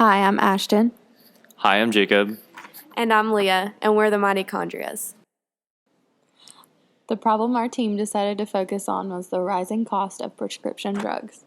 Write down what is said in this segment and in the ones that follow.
Hi, I'm Ashton. Hi, I'm Jacob. And I'm Leah, and we're the mitochondrias. The problem our team decided to focus on was the rising cost of prescription drugs.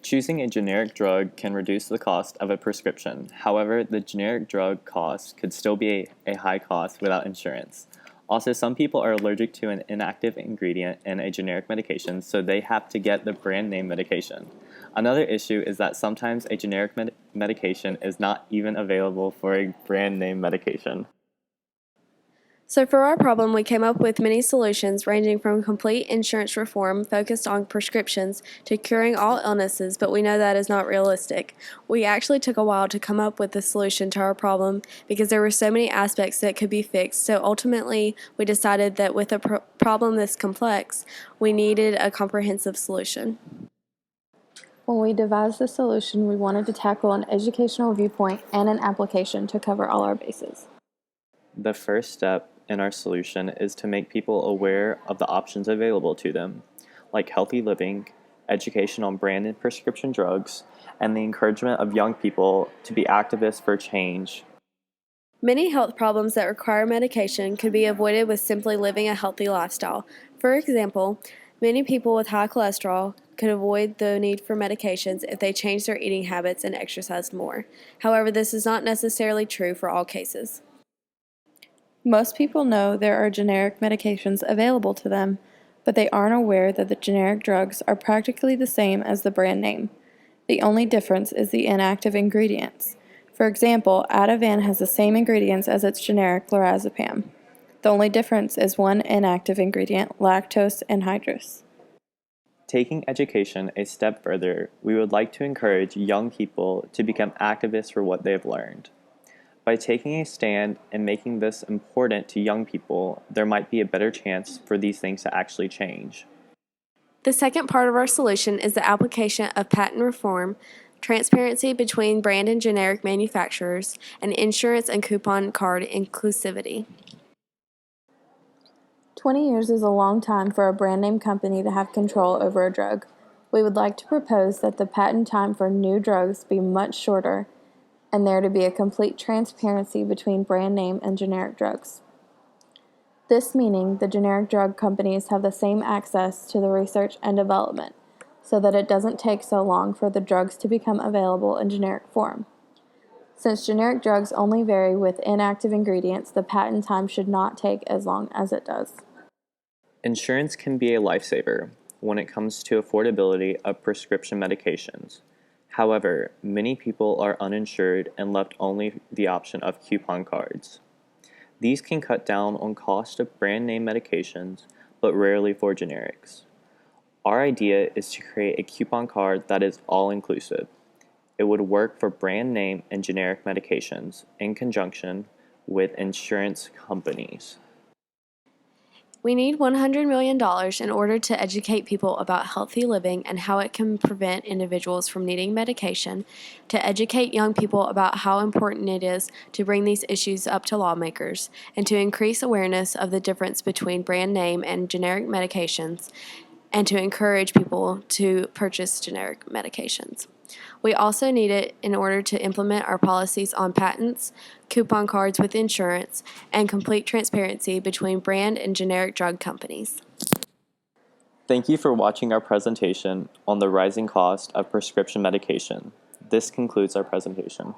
Choosing a generic drug can reduce the cost of a prescription. However, the generic drug cost could still be a high cost without insurance. Also, some people are allergic to an inactive ingredient in a generic medication, so they have to get the brand name medication. Another issue is that sometimes a generic medication is not even available for a brand name medication. So for our problem, we came up with many solutions ranging from complete insurance reform focused on prescriptions to curing all illnesses, but we know that is not realistic. We actually took a while to come up with a solution to our problem because there were so many aspects that could be fixed, so ultimately we decided that with a problem this complex, we needed a comprehensive solution. When we devised the solution, we wanted to tackle an educational viewpoint and an application to cover all our bases. The first step in our solution is to make people aware of the options available to them, like healthy living, education on branded prescription drugs, and the encouragement of young people to be activists for change. Many health problems that require medication could be avoided with simply living a healthy lifestyle. For example, many people with high cholesterol could avoid the need for medications if they changed their eating habits and exercised more. However, this is not necessarily true for all cases. Most people know there are generic medications available to them, but they aren't aware that the generic drugs are practically the same as the brand name. The only difference is the inactive ingredients. For example, Ativan has the same ingredients as its generic lorazepam. The only difference is one inactive ingredient, lactose anhydrous. Taking education a step further, we would like to encourage young people to become activists for what they've learned. By taking a stand and making this important to young people, there might be a better chance for these things to actually change. The second part of our solution is the application of patent reform, transparency between brand and generic manufacturers, and insurance and coupon card inclusivity. 20 years is a long time for a brand name company to have control over a drug. We would like to propose that the patent time for new drugs be much shorter and there to be a complete transparency between brand name and generic drugs. This meaning the generic drug companies have the same access to the research and development, so that it doesn't take so long for the drugs to become available in generic form. Since generic drugs only vary with inactive ingredients, the patent time should not take as long as it does. Insurance can be a lifesaver when it comes to affordability of prescription medications. However, many people are uninsured and left only the option of coupon cards. These can cut down on cost of brand name medications, but rarely for generics. Our idea is to create a coupon card that is all-inclusive. It would work for brand name and generic medications in conjunction with insurance companies. We need $100 million in order to educate people about healthy living and how it can prevent individuals from needing medication, to educate young people about how important it is to bring these issues up to lawmakers, and to increase awareness of the difference between brand name and generic medications, and to encourage people to purchase generic medications. We also need it in order to implement our policies on patents, coupon cards with insurance, and complete transparency between brand and generic drug companies. Thank you for watching our presentation on the rising cost of prescription medication. This concludes our presentation.